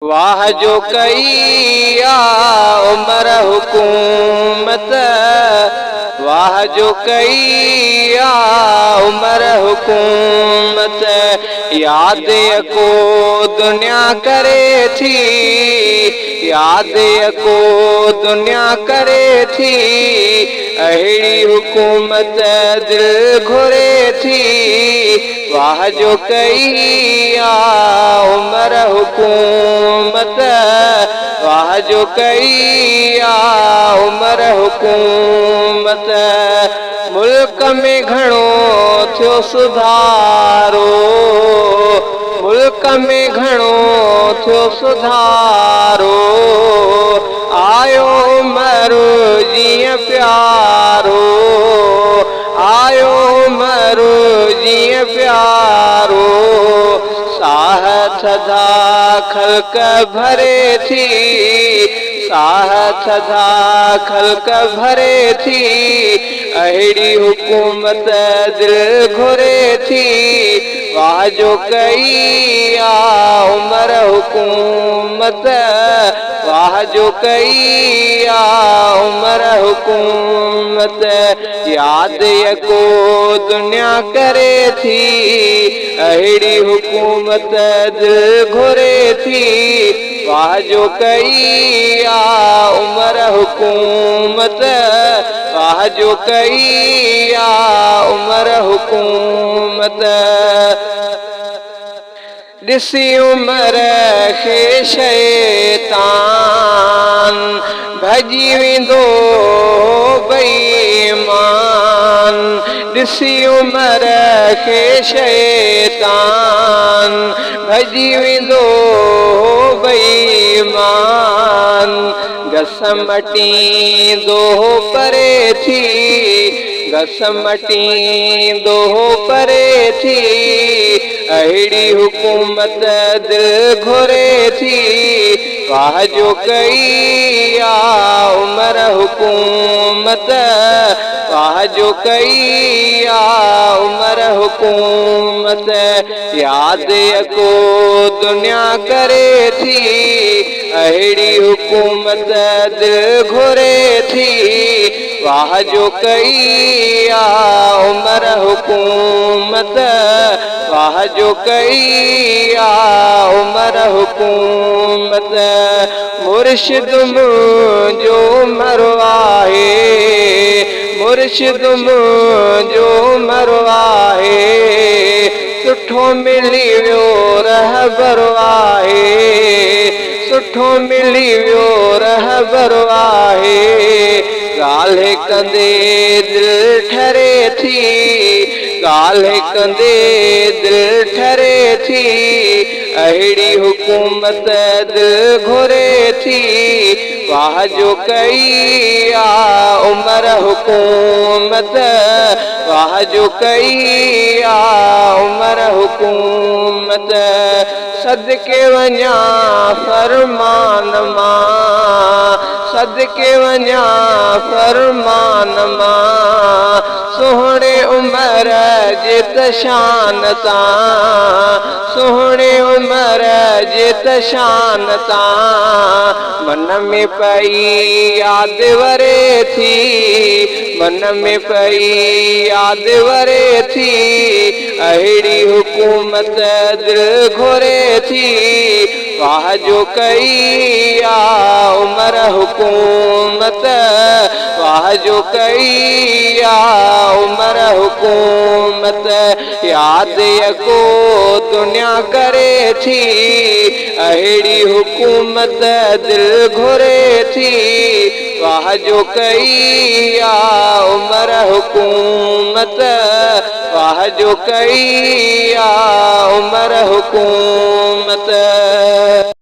वाह जो कई आ उमर हुकूमत, वाह जो कई आ उमर हुकूमत। याद को दुनिया करे थी, याद को दुनिया करे थी। अहिड़ी हुकूमत दिल घुरे थी। वाह जो कई आ उमर हुकूमत, वाह जो कई आ उमर हुकूमत। मुल्क में घणो थियो सुधारो, मुल्क में घणो थियो सुधारो। आयो उमर जीअं प्यारो, आयो उमर जीअं प्यारो। साह थधा ख़ल्क़ भरे थी, साह थधा ख़ल्क़ भरे थी। अहिड़ी हुकूमत दिल घुरे थी। वाह जो कई आ उमर हुकूमत, वाह जो कई आ उमर हुकूमत। याद को दुनिया करे थी, अहिड़ी हुकूमत दिल घुरे थी। वाह जो कई आ उमर हुकूमत, वाह जो कई आ उमर हुकूमत। ॾिसी उमर खे शैतान भॼी वेंदो बेईमान। ॾिसी उमर खे शैतान भॼी वेंदो बेईमान। घस मटींदो परे थी, घस मटींदो परे थी। अहिड़ी हुकूमत दिल घुरे थी। वाह जो कई आ उमर हुकूमत, वाह जो कई आ उमर हुकूमत। याद को दुनिया करे थी, अहिड़ी हुकूमत दिल घुरे थी। वाह जो कई आ उमर हुकूमत, वाह जो कई आ उमर हुकूमत। मुर्शिद मुंहिंजो मरवाहे, मुर्शिद मुंहिंजो मरवाहे। सुठो मिली वियो रहबर आहे, सुठो मिली वियो रहबर आहे। ॻाल्हि कंदे दिल ठरे थी, ॻाल्हि कंदे दिल ठरे थी। अहिड़ी हुकूमत दिल घुरे थी। वाह जो कई आ उमर हुकूमत, वाह जो कई आ उमर हुकूमत। सदके वञा फरमान मां, सदके वञा फरमान मां। सुहिणे उमर जे तशान तां, सुहिणे उमर जे तशान तां। मन में पई याद वरे थी, मन में पई याद वरे थी। अहिड़ी हुकूमत दिल घुरे थी। वाह जो कई आ उमर हुकूमत, वाह जो कई आ उमर हुकूमत। याद को दुनिया करे थी, अहिड़ी हुकूमत दिल घुरे थी। वाह जो कई आ उमर हुकूमत, वाह जो कई आ उमर हुकूमत।